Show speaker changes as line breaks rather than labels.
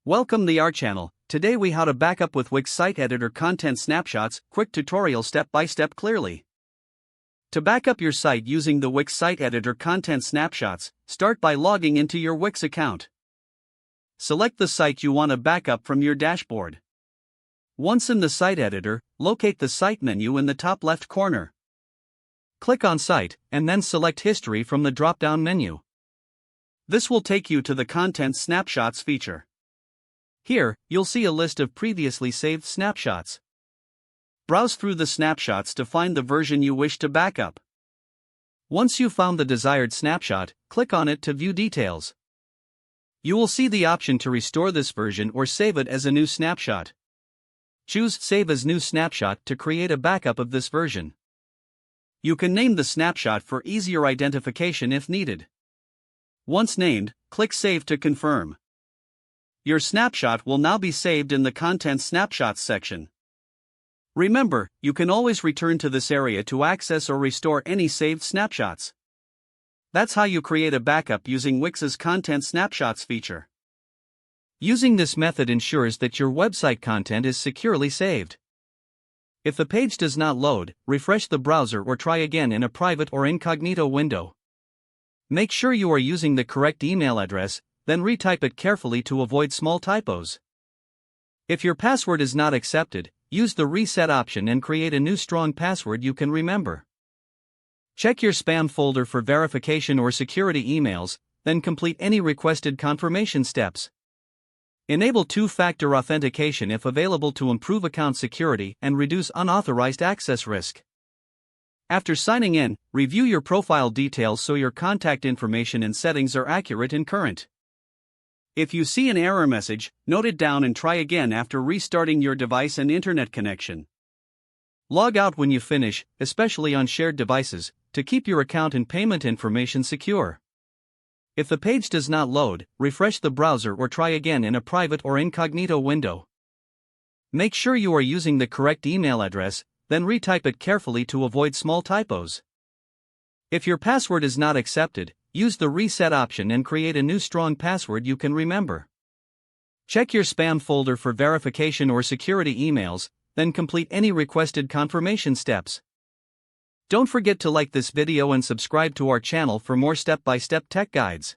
Welcome to our channel. Today we how to backup with Wix Site Editor Content Snapshots, quick tutorial step by step clearly. To backup your site using the Wix Site Editor Content Snapshots, start by logging into your Wix account. Select the site you want to backup from your dashboard. Once in the site editor, locate the site menu in the top left corner. Click on Site, and then select History from the drop-down menu. This will take you to the Content Snapshots feature. Here, you'll see a list of previously saved snapshots. Browse through the snapshots to find the version you wish to backup. Once you've found the desired snapshot, click on it to view details. You will see the option to restore this version or save it as a new snapshot. Choose Save as New Snapshot to create a backup of this version. You can name the snapshot for easier identification if needed. Once named, click Save to confirm. Your snapshot will now be saved in the Content Snapshots section. Remember, you can always return to this area to access or restore any saved snapshots. That's how you create a backup using Wix's Content Snapshots feature. Using this method ensures that your website content is securely saved. If the page does not load, refresh the browser or try again in a private or incognito window. Make sure you are using the correct email address, then retype it carefully to avoid small typos. If your password is not accepted, use the reset option and create a new strong password you can remember. Check your spam folder for verification or security emails, then complete any requested confirmation steps. Enable two-factor authentication if available to improve account security and reduce unauthorized access risk. After signing in, review your profile details so your contact information and settings are accurate and current. If you see an error message, note it down and try again after restarting your device and internet connection. Log out when you finish, especially on shared devices, to keep your account and payment information secure. If the page does not load, refresh the browser or try again in a private or incognito window. Make sure you are using the correct email address, then retype it carefully to avoid small typos. If your password is not accepted, use the reset option and create a new strong password you can remember. Check your spam folder for verification or security emails, then complete any requested confirmation steps. Don't forget to like this video and subscribe to our channel for more step-by-step tech guides.